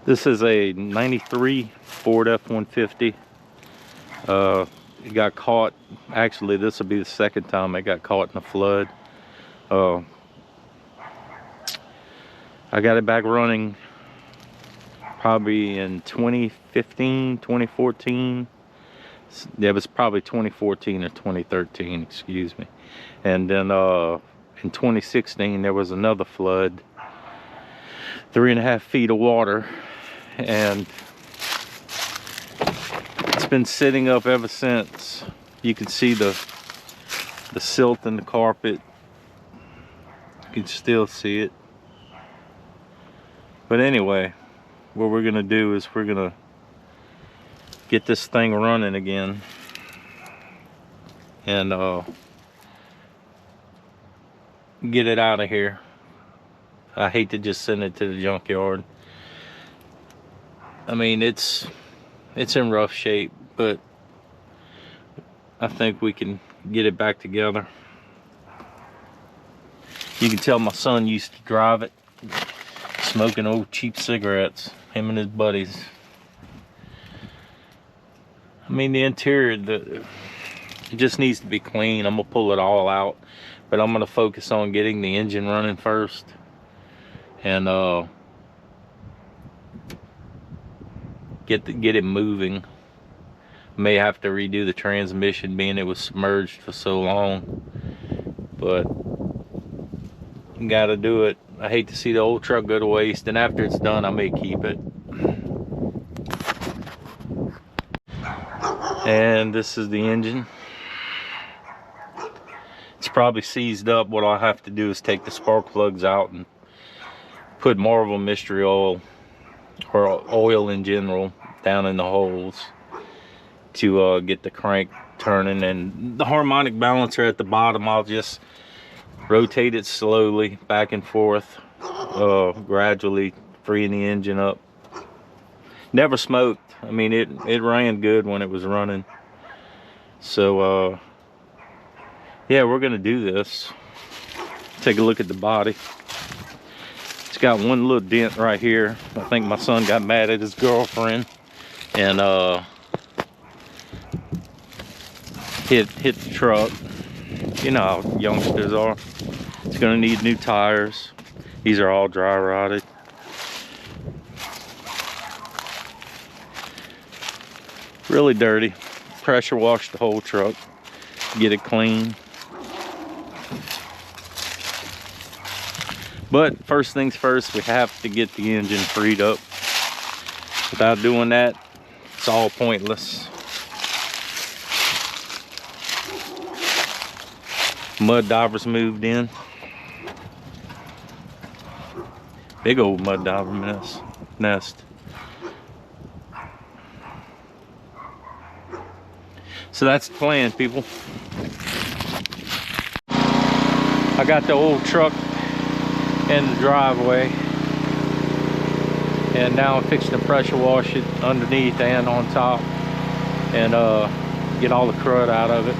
This is a 93 Ford F150. It got caught. Actually, this will be the second time it got caught in a flood. I got it back running probably in 2015, 2014. Yeah, it was probably 2014 or 2013, excuse me. And then in 2016 there was another flood, 3.5 feet of water, and it's been sitting up ever since. You can see the silt in the carpet. You can still see it. But anyway, what we're gonna do is we're gonna get this thing running again, and get it out of here. I hate to just send it to the junkyard. I mean, it's in rough shape, but I think we can get it back together. You can tell my son used to drive it, smoking old cheap cigarettes, him and his buddies. I mean, the interior, it just needs to be clean. I'm gonna pull it all out, but I'm gonna focus on getting the engine running first, and get it moving. May have to redo the transmission, being it was submerged for so long, but gotta do it. I hate to see the old truck go to waste, and after it's done I may keep it. And this is the engine. It's probably seized up. What I'll have to do is take the spark plugs out and put Marvel mystery oil, or oil in general, down in the holes to get the crank turning. And the harmonic balancer at the bottom, I'll just rotate it slowly back and forth, gradually freeing the engine up. Never smoked. I mean, it ran good when it was running. So yeah, we're gonna do this. Take a look at the body. It's got one little dent right here. I think my son got mad at his girlfriend and hit the truck. You know how youngsters are. It's gonna need new tires. These are all dry rotted. Really dirty. Pressure wash the whole truck, get it clean. But first things first, we have to get the engine freed up. Without doing that, it's all pointless. Mud divers moved in. Big old mud diver nest. So that's the plan, people. I got the old truck in the driveway, and now I'm fixing to pressure wash it underneath and on top, and get all the crud out of it.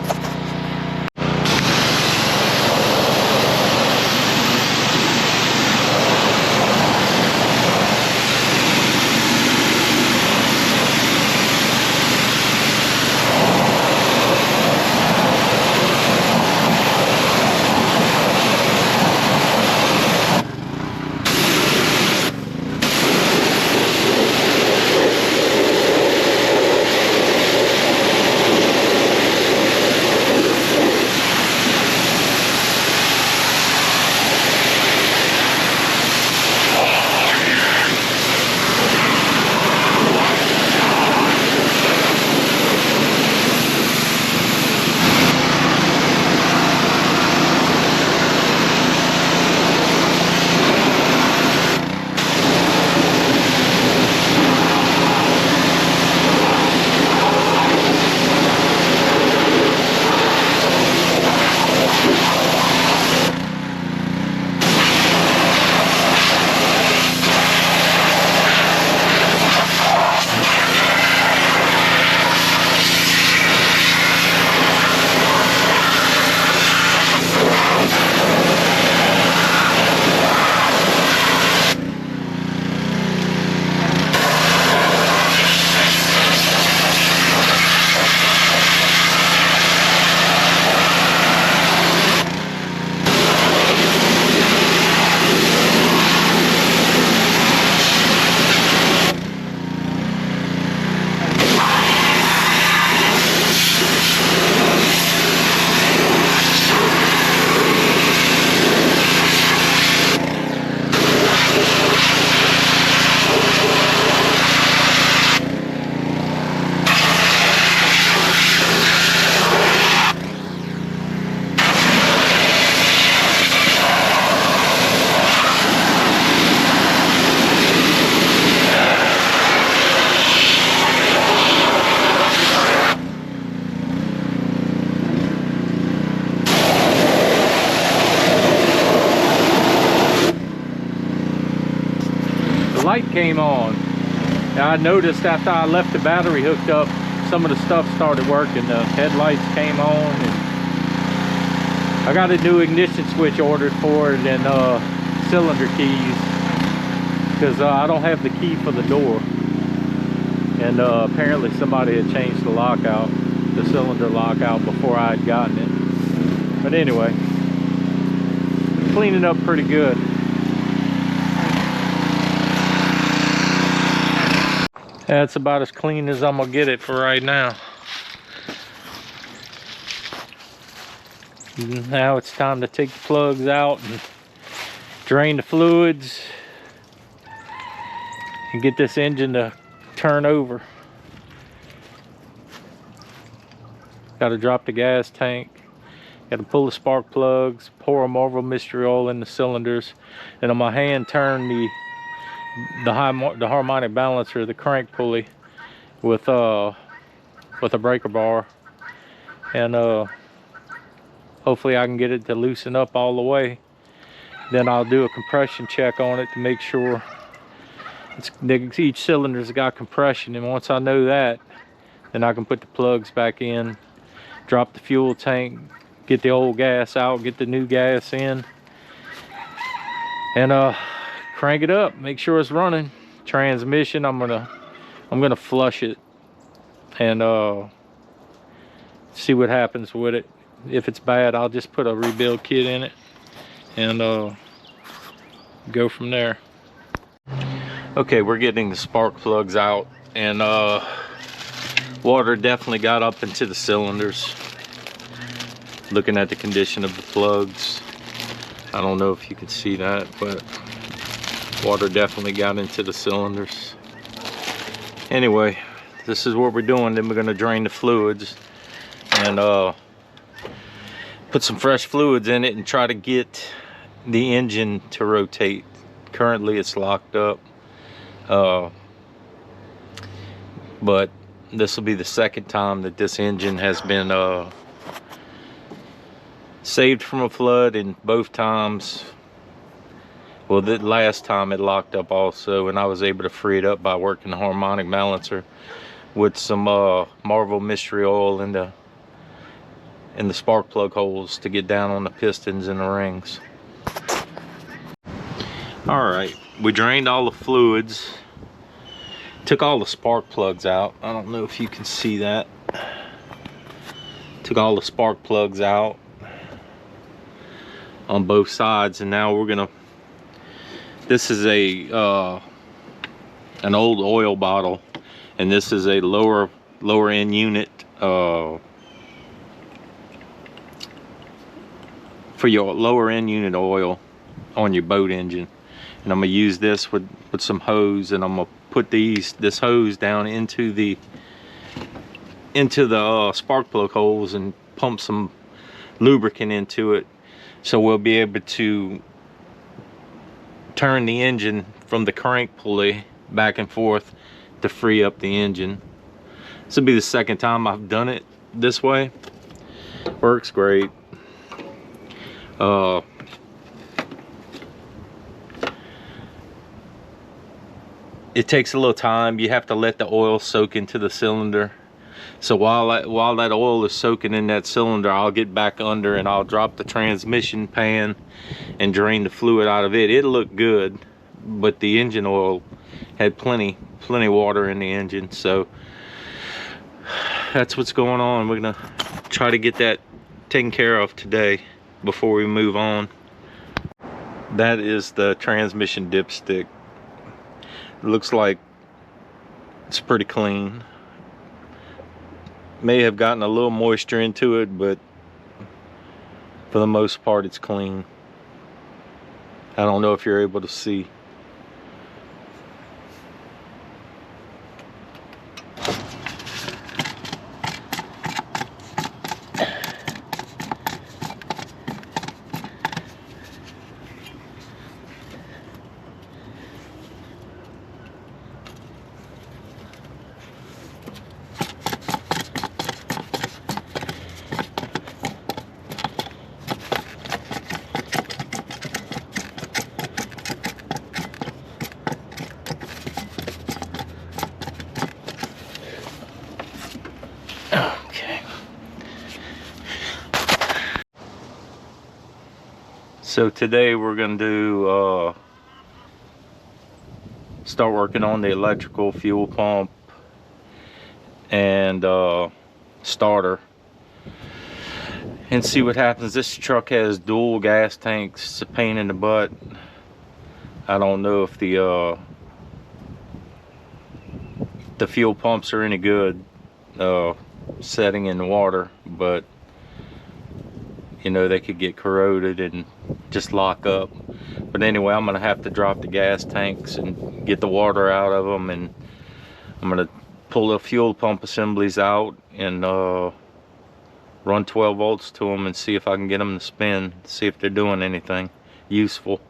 light came on. Now I noticed after I left the battery hooked up, some of the stuff started working. The headlights came on, and I got a new ignition switch ordered for it, and cylinder keys, because I don't have the key for the door. And apparently somebody had changed the lockout, the cylinder lockout, before I had gotten it. But anyway, cleaning up pretty good. That's about as clean as I'm gonna get it for right now. Now it's time to take the plugs out and drain the fluids and get this engine to turn over. Got to drop the gas tank. Got to pull the spark plugs, pour a Marvel mystery oil in the cylinders, and on my hand turn the harmonic balancer, the crank pulley, with a breaker bar, and hopefully I can get it to loosen up all the way. Then I'll do a compression check on it to make sure each cylinder's got compression, and once I know that, then I can put the plugs back in, drop the fuel tank, get the old gas out, get the new gas in, and crank it up, make sure it's running. Transmission, I'm gonna flush it and see what happens with it. If it's bad, I'll just put a rebuild kit in it and go from there. Okay, we're getting the spark plugs out, and water definitely got up into the cylinders. Looking at the condition of the plugs, I don't know if you can see that, but water definitely got into the cylinders. Anyway, this is what we're doing. Then we're going to drain the fluids and put some fresh fluids in it and try to get the engine to rotate. Currently it's locked up, but this will be the second time that this engine has been saved from a flood, and both times, well, the last time it locked up also, and I was able to free it up by working the harmonic balancer with some Marvel mystery oil in the spark plug holes to get down on the pistons and the rings. All right, we drained all the fluids, took all the spark plugs out. I don't know if you can see that. Took all the spark plugs out on both sides, and now we're gonna, this is an old oil bottle, and this is a lower end unit for your lower end unit oil on your boat engine. And I'm gonna use this with some hose, and I'm gonna put this hose down into the spark plug holes and pump some lubricant into it, so we'll be able to turn the engine from the crank pulley back and forth to free up the engine. This will be the second time I've done it this way. Works great. It takes a little time. You have to let the oil soak into the cylinder. So while that oil is soaking in that cylinder, I'll get back under and I'll drop the transmission pan and drain the fluid out of it. It'll look good, but the engine oil had plenty water in the engine. So that's what's going on. We're gonna try to get that taken care of today before we move on. That is the transmission dipstick. It looks like it's pretty clean. May have gotten a little moisture into it, but for the most part it's clean. I don't know if you're able to see. So today we're gonna do start working on the electrical, fuel pump, and starter, and see what happens. This truck has dual gas tanks. It's a pain in the butt. I don't know if the fuel pumps are any good setting in the water, but you know, they could get corroded and just lock up. But anyway, I'm gonna have to drop the gas tanks and get the water out of them, and I'm gonna pull the fuel pump assemblies out and run 12 volts to them and see if I can get them to spin, see if they're doing anything useful.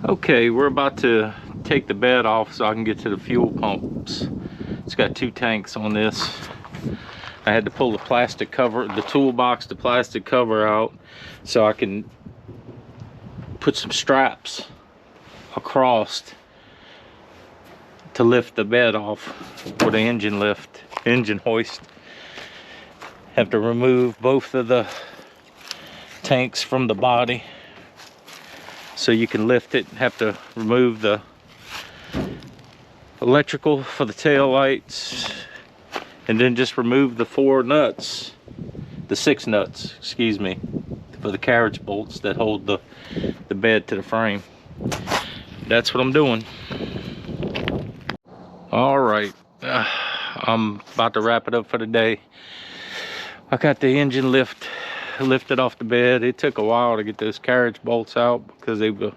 Okay, we're about to take the bed off so I can get to the fuel pumps. It's got 2 tanks on this. I had to pull the plastic cover, the toolbox, the plastic cover out so I can put some straps across to lift the bed off with the engine hoist. Have to remove both of the tanks from the body so you can lift it. Have to remove the electrical for the tail lights, and then just remove the 4 nuts, the 6 nuts, excuse me, for the carriage bolts that hold the bed to the frame. That's what I'm doing. All right, I'm about to wrap it up for the day. I got the engine lifted off the bed. It took a while to get those carriage bolts out because they were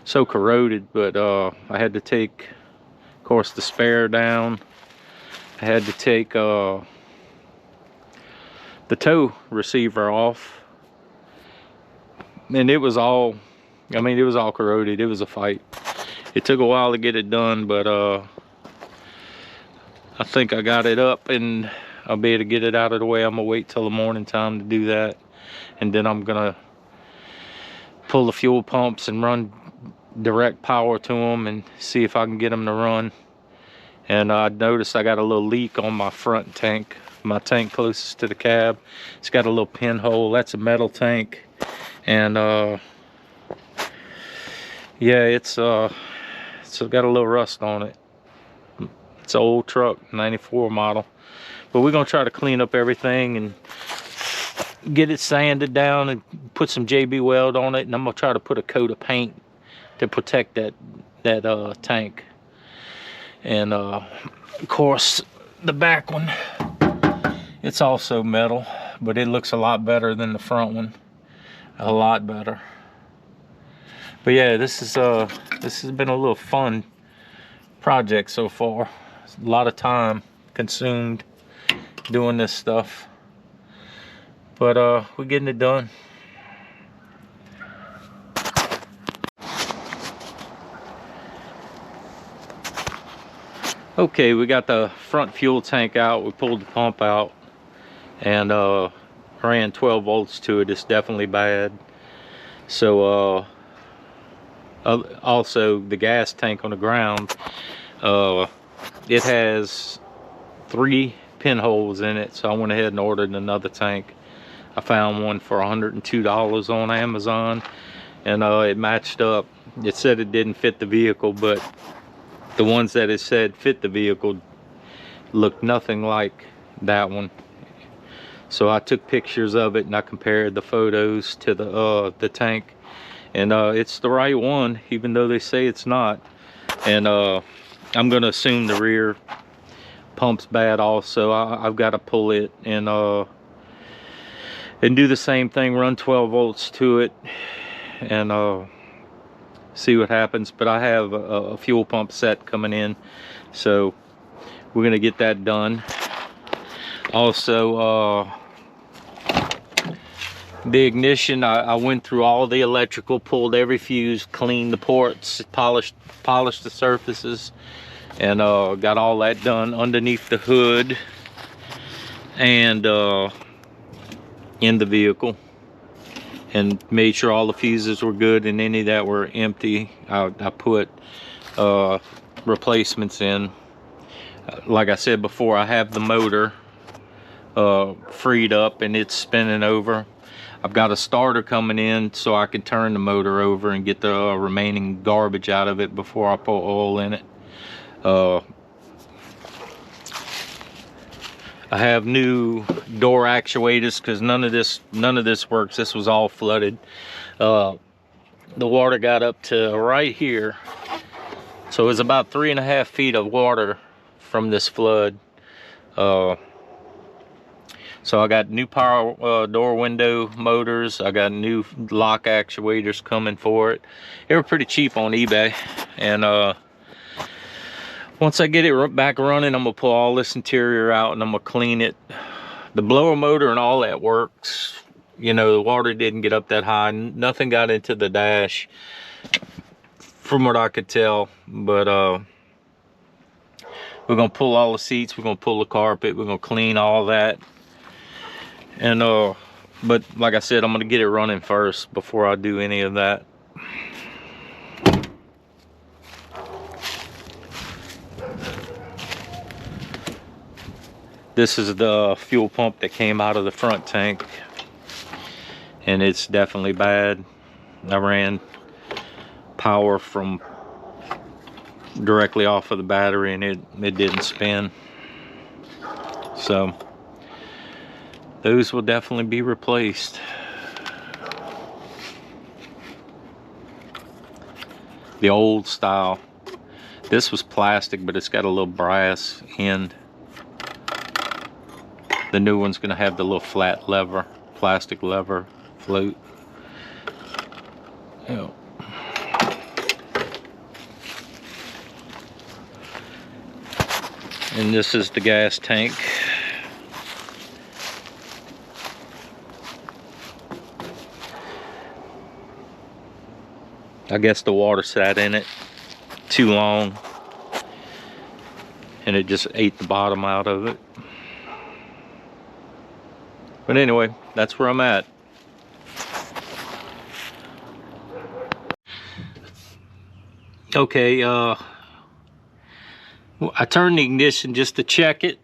so corroded, but I had to take, of course, the spare down. I had to take the tow receiver off, and it was all, I mean, it was all corroded. It was a fight. It took a while to get it done, but I think I got it up, and I'll be able to get it out of the way. I'm gonna wait till the morning time to do that, and then I'm gonna pull the fuel pumps and run direct power to them and see if I can get them to run. And I noticed I got a little leak on my front tank, my tank closest to the cab. It's got a little pinhole. That's a metal tank, and yeah, it's got a little rust on it. It's an old truck, 94 model, but we're gonna try to clean up everything and get it sanded down and put some JB weld on it, and I'm gonna try to put a coat of paint to protect that tank. And of course, the back one, it's also metal, but it looks a lot better than the front one, a lot better. But yeah, this has been a little fun project so far. A lot of time consumed doing this stuff, but we're getting it done. Okay, we got the front fuel tank out. We pulled the pump out and ran 12 volts to it. It's definitely bad. So also the gas tank on the ground, it has 3 pinholes in it, so I went ahead and ordered another tank. I found one for $102 on Amazon, and it matched up. It said it didn't fit the vehicle, but the ones that it said fit the vehicle looked nothing like that one. So I took pictures of it and I compared the photos to the tank, and it's the right one, even though they say it's not. And I'm gonna assume the rear pump's bad also. I've got to pull it and do the same thing, run 12 volts to it, and see what happens. But I have a fuel pump set coming in, so we're gonna get that done. Also, the ignition, I went through all the electrical, pulled every fuse, cleaned the ports, polished the surfaces, and got all that done underneath the hood and in the vehicle, and made sure all the fuses were good, and any that were empty I put replacements in. Like I said before, I have the motor freed up and it's spinning over. I've got a starter coming in so I can turn the motor over and get the remaining garbage out of it before I put oil in it. I have new door actuators because none of this works. This was all flooded. The water got up to right here, so it's about 3.5 feet of water from this flood. So I got new power door window motors. I got new lock actuators coming for it. They were pretty cheap on eBay, and once I get it back running, I'm gonna pull all this interior out and I'm gonna clean it. The blower motor and all that works. You know, the water didn't get up that high. Nothing got into the dash from what I could tell. But we're gonna pull all the seats, we're gonna pull the carpet, we're gonna clean all that. And but like I said, I'm gonna get it running first before I do any of that. This is the fuel pump that came out of the front tank, and it's definitely bad. I ran power from directly off of the battery and it didn't spin. So those will definitely be replaced. The old style. This was plastic, but it's got a little brass end. The new one's gonna have the little flat lever, plastic lever float. Yeah. And this is the gas tank. I guess the water sat in it too long and it just ate the bottom out of it. But anyway, that's where I'm at. Okay, I turned the ignition just to check it,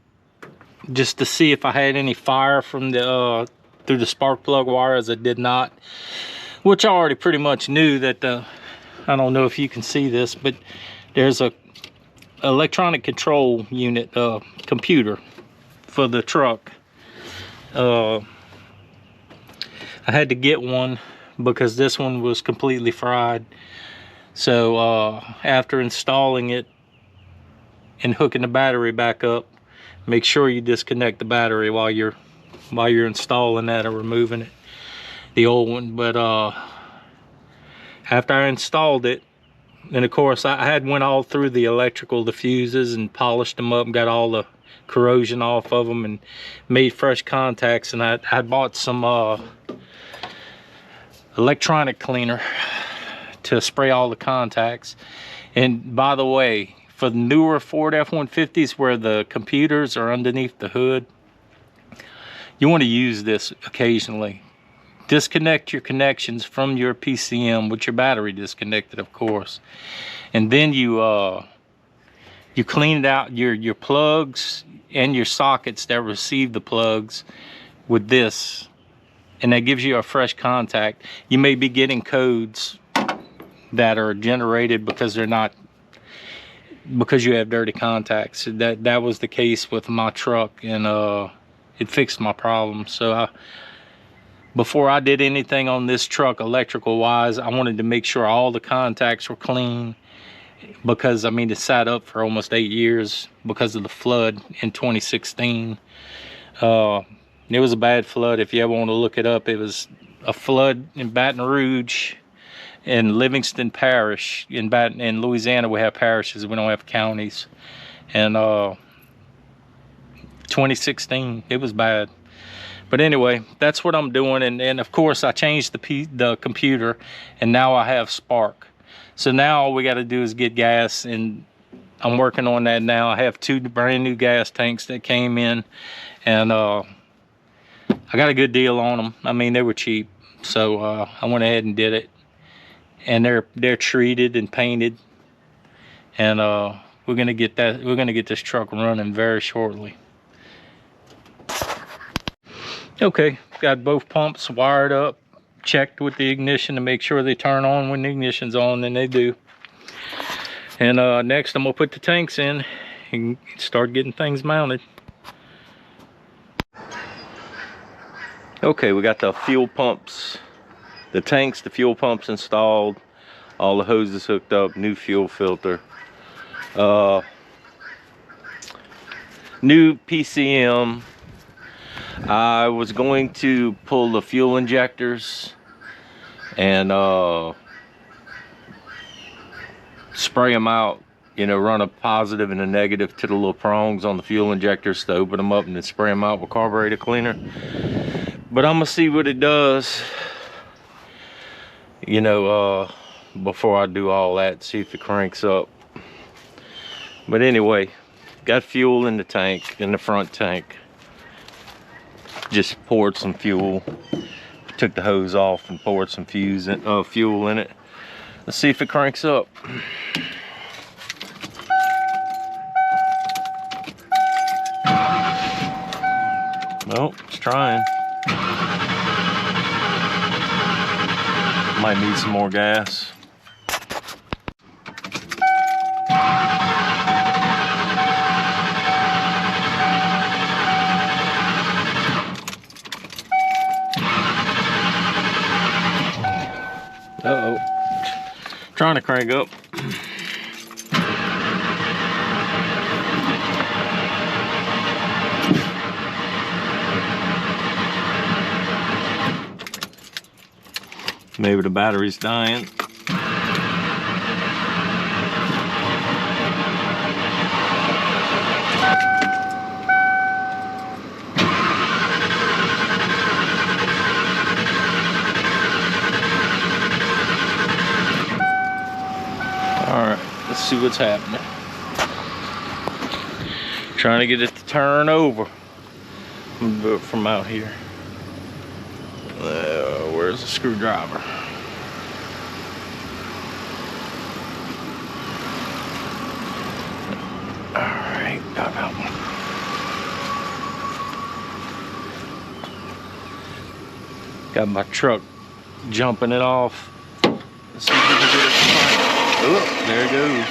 just to see if I had any fire from the through the spark plug wires. I did not, which I already pretty much knew that. I don't know if you can see this, but there's a electronic control unit computer for the truck. I had to get one because this one was completely fried. So after installing it and hooking the battery back up, make sure you disconnect the battery while you're installing that or removing it, the old one. But after I installed it, and of course I had went all through the electrical, the fuses, and polished them up and got all the corrosion off of them and made fresh contacts, and I bought some electronic cleaner to spray all the contacts. And by the way, for the newer Ford F150s where the computers are underneath the hood, you want to use this occasionally. Disconnect your connections from your PCM with your battery disconnected, of course, and then you clean out your plugs and your sockets that receive the plugs with this, and that gives you a fresh contact. You may be getting codes that are generated because you have dirty contacts. That was the case with my truck, and it fixed my problem. So before I did anything on this truck electrical wise, I wanted to make sure all the contacts were clean, because I mean it sat up for almost 8 years because of the flood in 2016. It was a bad flood. If you ever want to look it up, it was a flood in Baton Rouge and Livingston Parish. In Louisiana we have parishes, we don't have counties. And 2016, it was bad. But anyway, that's what I'm doing. And of course I changed the computer, and now I have Spark. So now all we got to do is get gas, and I'm working on that now. I have 2 brand new gas tanks that came in, and I got a good deal on them. I mean, they were cheap, so I went ahead and did it. And they're treated and painted, and we're gonna get this truck running very shortly. Okay, got both pumps wired up, checked with the ignition to make sure they turn on when the ignition's on, and they do. And next I'm gonna put the tanks in and start getting things mounted. Okay, we got the fuel pumps, the tanks, the fuel pumps installed, all the hoses hooked up, new fuel filter, new PCM. I was going to pull the fuel injectors and spray them out, you know, run a positive and a negative to the little prongs on the fuel injectors to open them up and then spray them out with carburetor cleaner. But I'm gonna see what it does, you know, before I do all that, see if it cranks up. But anyway, got fuel in the tank, in the front tank. Just poured some fuel, took the hose off and poured some fuel in it. Let's see if it cranks up. Well, it's trying. Might need some more gas. Uh-oh. Trying to crank up. Maybe the battery's dying. Alright, let's see what's happening. Trying to get it to turn over. I'm gonna do it from out here. Where's the screwdriver? Alright, got one. Got my truck jumping it off. Let's see if we can get it to crank. Oh, there it goes.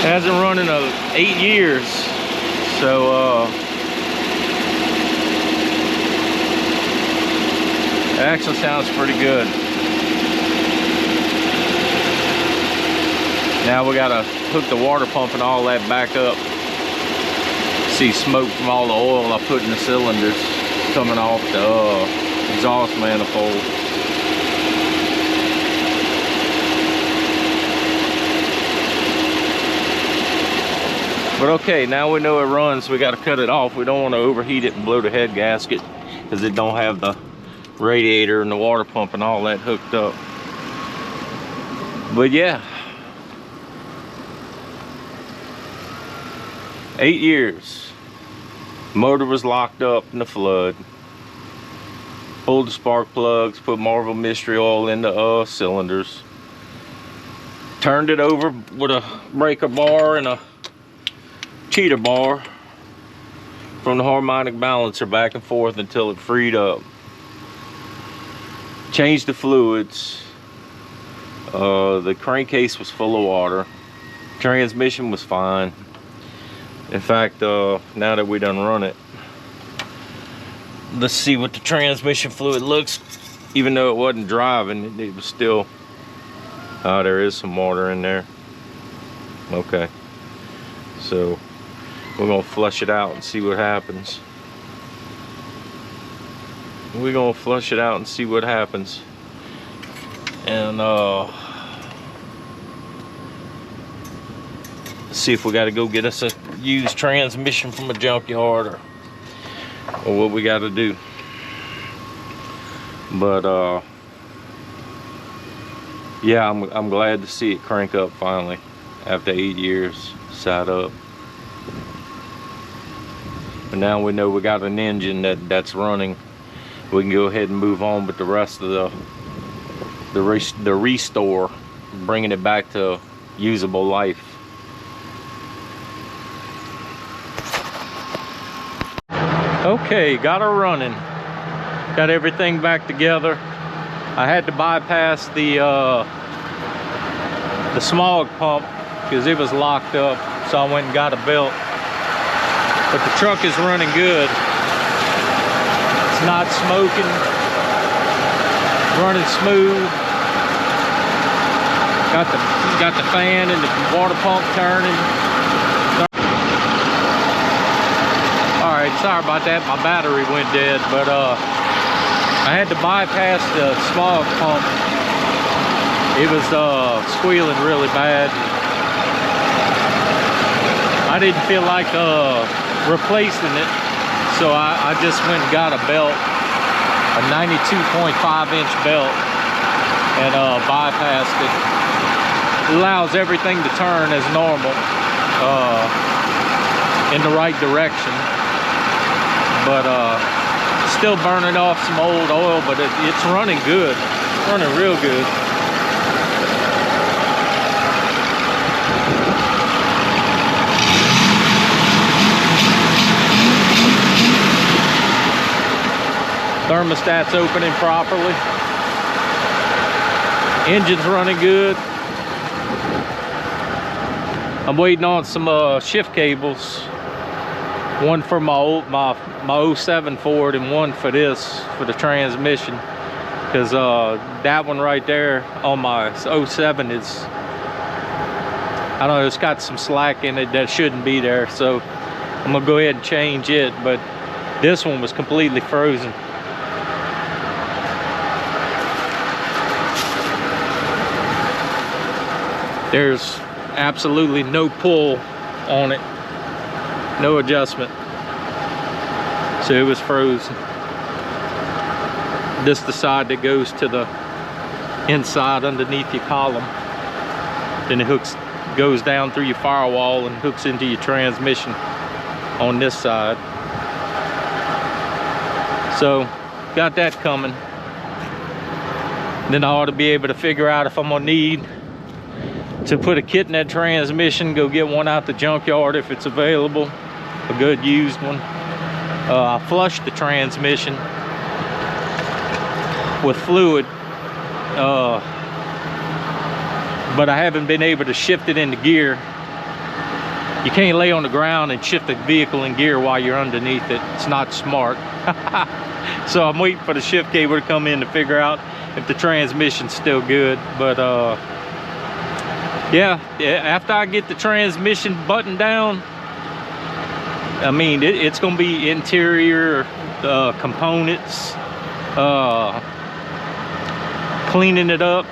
Hasn't run in 8 years, so it actually sounds pretty good. Now we gotta hook the water pump and all that back up. See smoke from all the oil I put in the cylinders coming off the exhaust manifold. But okay, now we know it runs, we got to cut it off. We don't want to overheat it and blow the head gasket because it don't have the radiator and the water pump and all that hooked up. But yeah, 8 years. Motor was locked up in the flood. Pulled the spark plugs, put Marvel mystery oil in the cylinders. Turned it over with a breaker bar and a cheater bar from the harmonic balancer back and forth until it freed up. Changed the fluids. The crankcase was full of water. Transmission was fine. In fact, now that we done run it, let's see what the transmission fluid looks. Even though it wasn't driving, it was still, oh, there is some water in there. Okay, so we're gonna flush it out and see what happens. We're gonna flush it out and see what happens. And see if we got to go get us a used transmission from a junkyard, or what we got to do. But yeah, I'm glad to see it crank up finally after 8 years side up. And now we know we got an engine that's running. We can go ahead and move on with the rest of the restore, bringing it back to usable life. Okay, got her running. Got everything back together. I had to bypass the smog pump because it was locked up, so I went and got a belt. But the truck is running good. It's not smoking, running smooth. Got the fan and the water pump turning. All right, sorry about that. My battery went dead, but I had to bypass the smog pump. It was squealing really bad. I didn't feel like replacing it, so I just went and got a belt, a 92.5-inch belt, and bypassed it. It allows everything to turn as normal, in the right direction. But still burning off some old oil, but it's running good. It's running real good. Thermostat's opening properly. Engine's running good. I'm waiting on some shift cables. One for my 07 Ford and one for the transmission, because that one right there on my 07 is, I don't know, it's got some slack in it that shouldn't be there, so I'm gonna go ahead and change it. But this one was completely frozen. There's absolutely no pull on it, no adjustment, so it was frozen. This is the side that goes to the inside underneath your column, then it goes down through your firewall and hooks into your transmission on this side. So got that coming. Then I ought to be able to figure out if I'm gonna need to put a kit in that transmission, go get one out the junkyard if it's available, a good used one. I flushed the transmission with fluid, but I haven't been able to shift it into gear. You can't lay on the ground and shift the vehicle in gear while you're underneath it. It's not smart. So I'm waiting for the shift cable to come in to figure out if the transmission's still good. But yeah, after I get the transmission buttoned down, I mean, it's gonna be interior components, cleaning it up.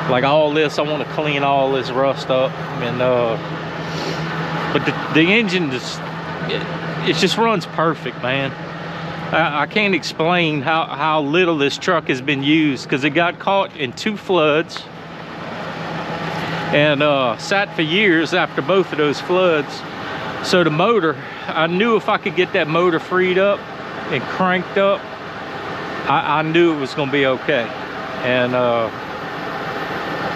Like all this, I want to clean all this rust up. And but the engine just, it just runs perfect, man. I can't explain how little this truck has been used, because it got caught in 2 floods and sat for years after both of those floods. So the motor, I knew if I could get that motor freed up and cranked up, I knew it was gonna be okay. And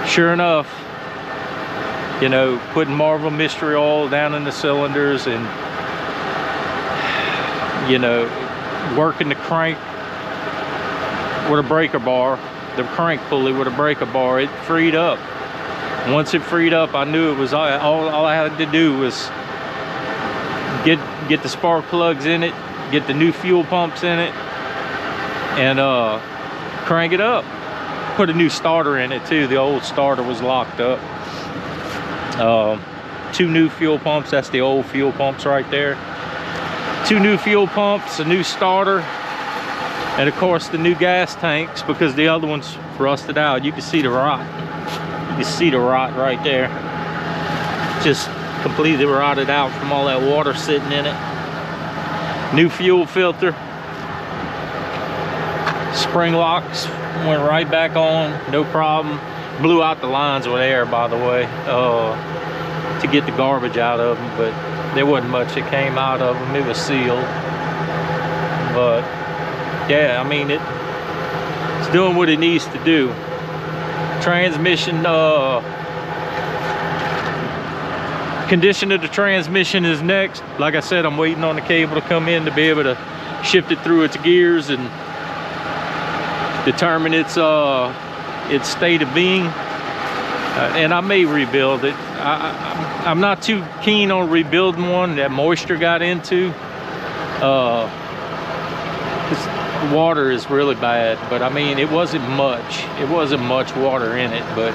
sure enough, you know, putting Marvel mystery oil down in the cylinders and, you know, working the crank with a breaker bar, the crank pulley with a breaker bar, it freed up. Once it freed up, I knew it was all I had to do was get the spark plugs in it, get the new fuel pumps in it, and crank it up. Put a new starter in it too. The old starter was locked up. 2 new fuel pumps. That's the old fuel pumps right there. 2 new fuel pumps, a new starter, and of course the new gas tanks, because the other ones rusted out. You can see the rot. You can see the rot right there. Just completely rotted out from all that water sitting in it. New fuel filter. Spring locks went right back on, no problem. Blew out the lines with air, by the way, to get the garbage out of them, but there wasn't much that came out of them. It was sealed. But yeah, I mean, it's doing what it needs to do. Transmission, condition of the transmission is next. Like I said, I'm waiting on the cable to come in to be able to shift it through its gears and determine its state of being. And I may rebuild it. I'm not too keen on rebuilding one that moisture got into. The water is really bad, but I mean, it wasn't much. It wasn't much water in it, but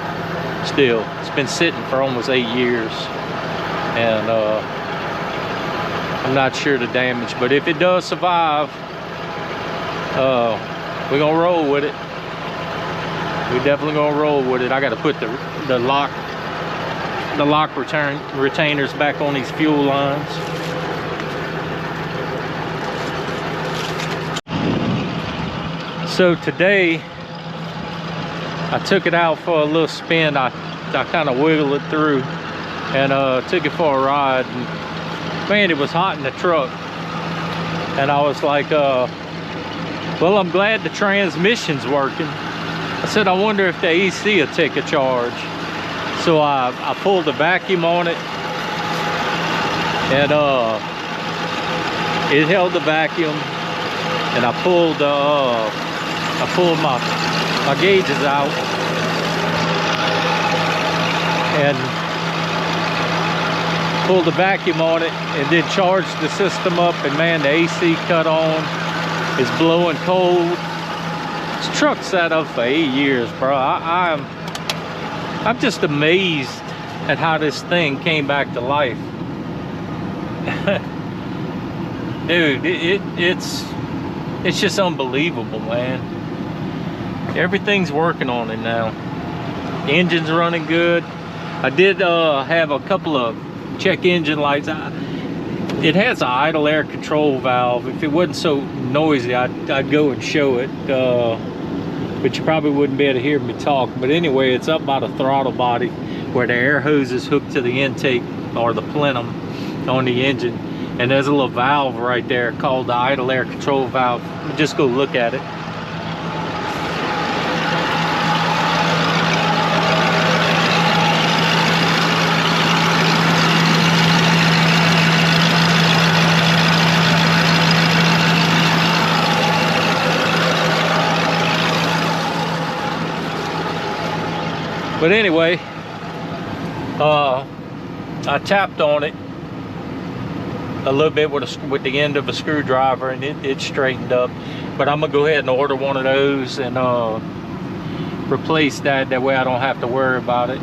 still, it's been sitting for almost 8 years. And I'm not sure the damage, but if it does survive, we're gonna roll with it. We're definitely gonna roll with it. I gotta put the lock retainers back on these fuel lines. So today I took it out for a little spin. I kind of wiggled it through and took it for a ride, and man, it was hot in the truck. And I was like, well, I'm glad the transmission's working. I said, I wonder if the AC will take a charge. So I pulled the vacuum on it, and it held the vacuum, and I pulled my gauges out and pulled the vacuum on it, and then charged the system up, and man, the AC cut on. It's blowing cold. This truck sat up for 8 years, bro. I'm just amazed at how this thing came back to life. Dude, it's just unbelievable, man. Everything's working on it now. The engine's running good. I did have a couple of check engine lights. It has an idle air control valve. If it wasn't so noisy, I'd go and show it. But you probably wouldn't be able to hear me talk. But anyway, it's up by the throttle body where the air hose is hooked to the intake or the plenum on the engine. And there's a little valve right there called the idle air control valve. Just go look at it. But anyway, I tapped on it a little bit with the end of a screwdriver, and it straightened up. But I'm gonna go ahead and order one of those and replace that. That way I don't have to worry about it.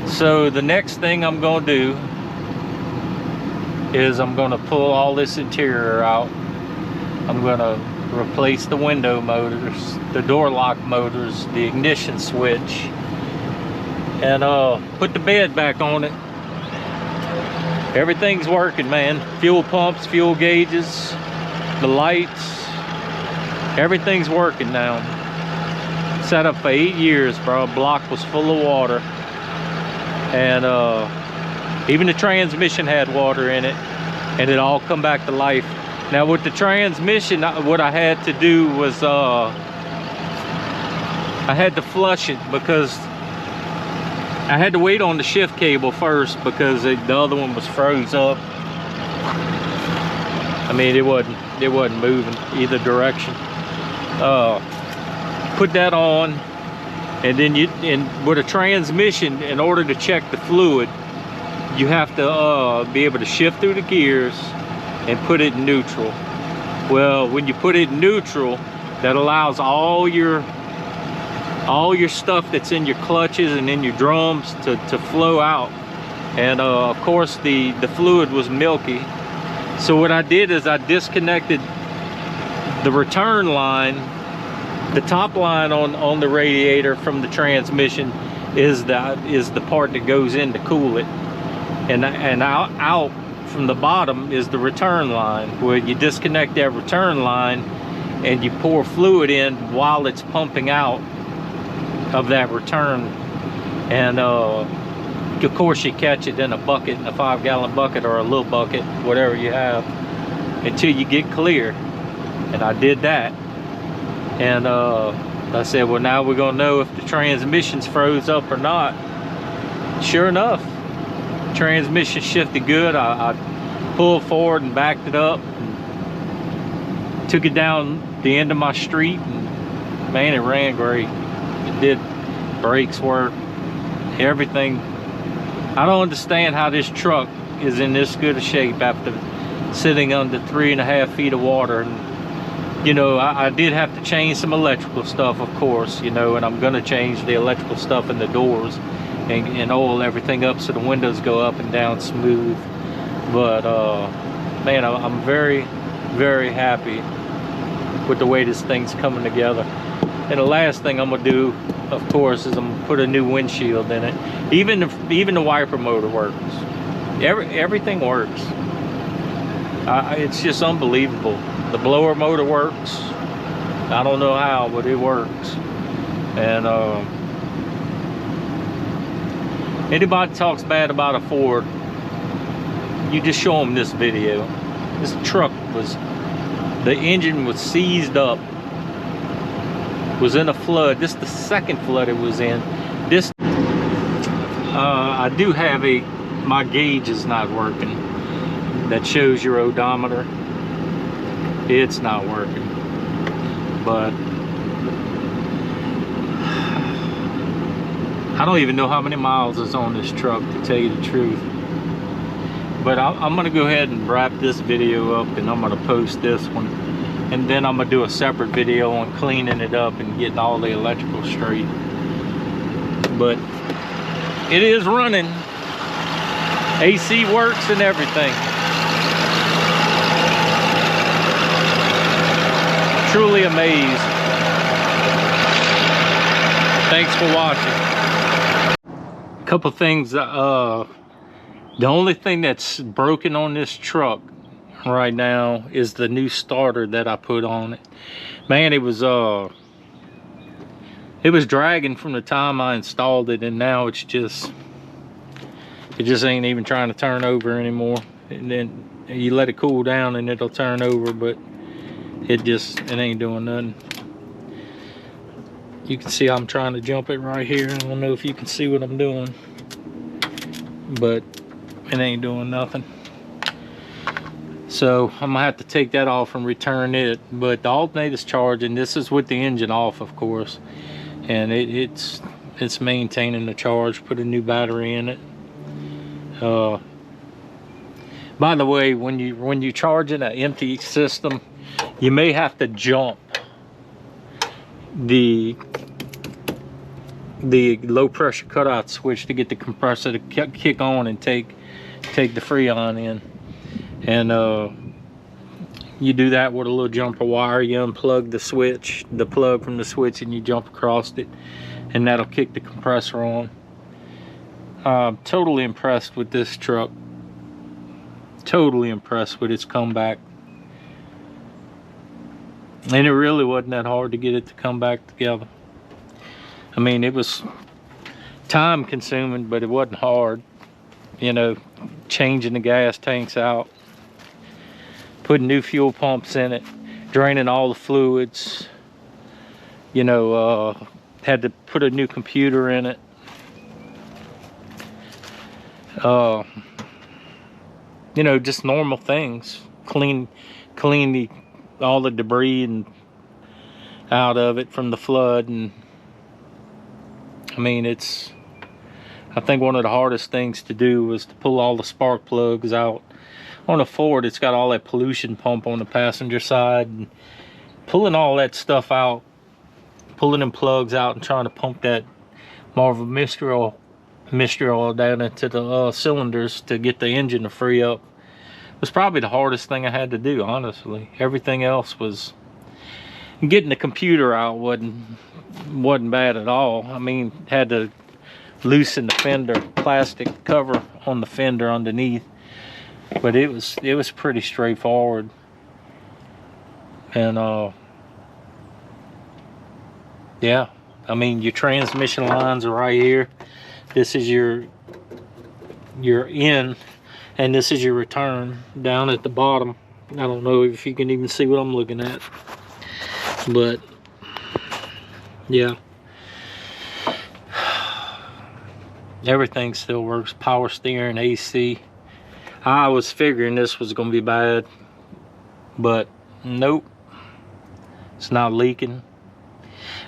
So the next thing I'm gonna do is I'm gonna pull all this interior out. I'm gonna replace the window motors, the door lock motors, the ignition switch, and put the bed back on it. Everything's working, man. Fuel pumps, fuel gauges, the lights, everything's working now. Sat up for 8 years, bro. Block was full of water, and even the transmission had water in it, and it all come back to life. Now with the transmission, what I had to do was I had to flush it, because I had to wait on the shift cable first, because the other one was froze up. I mean, it wasn't moving either direction. Put that on, and then with a transmission, in order to check the fluid, you have to be able to shift through the gears and put it in neutral. Well, when you put it in neutral, that allows all your stuff that's in your clutches and in your drums to flow out. And of course the fluid was milky. So what I did is I disconnected the return line. The top line on the radiator from the transmission is the part that goes in to cool it, and out from the bottom is the return line, where you disconnect that return line and you pour fluid in while it's pumping out of that return. And of course you catch it in a bucket, a 5-gallon bucket or a little bucket, whatever you have, until you get clear. And I did that. And I said, well, now we're gonna know if the transmission's froze up or not. Sure enough, transmission shifted good. I pulled forward and backed it up and took it down the end of my street, and man, it ran great. It did. Brakes work, everything. I don't understand how this truck is in this good a shape after sitting under 3.5 feet of water. And you know, I did have to change some electrical stuff, of course, you know, and I'm gonna change the electrical stuff in the doors and oil everything up so the windows go up and down smooth. But man, I'm very, very happy with the way this thing's coming together. And the last thing I'm gonna do, of course, is I'm gonna put a new windshield in it. Even the wiper motor works. Everything works. It's just unbelievable. The blower motor works. I don't know how, but it works. And anybody talks bad about a Ford, you just show them this video. This truck the engine was seized up, was in a flood. This is the second flood it was in. This I do have my gauge is not working. That shows your odometer. It's not working. But I don't even know how many miles is on this truck, to tell you the truth. But I'm gonna go ahead and wrap this video up, and I'm gonna post this one, and then I'm gonna do a separate video on cleaning it up and getting all the electrical straight. But it is running. AC works and everything. Truly amazed. Thanks for watching. A couple things. The only thing that's broken on this truck right now is the new starter that I put on it. Man, it was dragging from the time I installed it, and now it just ain't even trying to turn over anymore. And then you let it cool down and it'll turn over, but it ain't doing nothing. You can see I'm trying to jump it right here. I don't know if you can see what I'm doing, but it ain't doing nothing. So I'm gonna have to take that off and return it. But the alternator's charging. This is with the engine off, of course, and it's maintaining the charge. Put a new battery in it. By the way, when you charge in an empty system, you may have to jump the low pressure cutout switch to get the compressor to kick on and take the Freon in. And you do that with a little jumper wire. You unplug the plug from the switch, and you jump across it, and that'll kick the compressor on. I'm totally impressed with this truck. Totally impressed with its comeback. And it really wasn't that hard to get it to come back together. I mean, it was time consuming, but it wasn't hard. You know, changing the gas tanks out, putting new fuel pumps in it, draining all the fluids. You know, had to put a new computer in it. You know, just normal things. Clean all the debris and out of it from the flood. And I mean, I think one of the hardest things to do was to pull all the spark plugs out, on a Ford, it's got all that pollution pump on the passenger side, and pulling all that stuff out, pulling them plugs out and trying to pump that Marvel mystery oil down into the cylinders to get the engine to free up was probably the hardest thing I had to do, honestly. Everything else was, getting the computer out wasn't bad at all. I mean, had to loosen the fender plastic cover on the fender underneath, but it was pretty straightforward. And yeah, I mean, your transmission lines are right here. This is your in, and this is your return down at the bottom. I don't know if you can even see what I'm looking at, but yeah, everything still works. Power steering, AC. I was figuring this was gonna be bad, but nope, it's not leaking.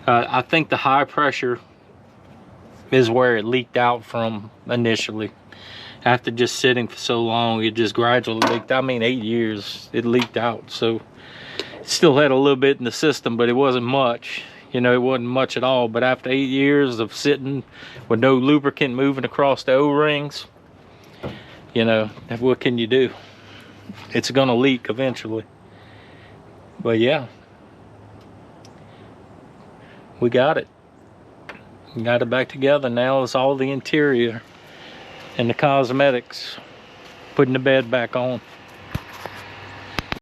I think the high pressure is where it leaked out from initially. After just sitting for so long, it just gradually leaked. I mean, 8 years it leaked out, so it still had a little bit in the system, but it wasn't much. You know, it wasn't much at all. But after 8 years of sitting with no lubricant moving across the O-rings, you know, what can you do? It's gonna leak eventually. But yeah, we got it. We got it back together. Now it's all the interior and the cosmetics, putting the bed back on.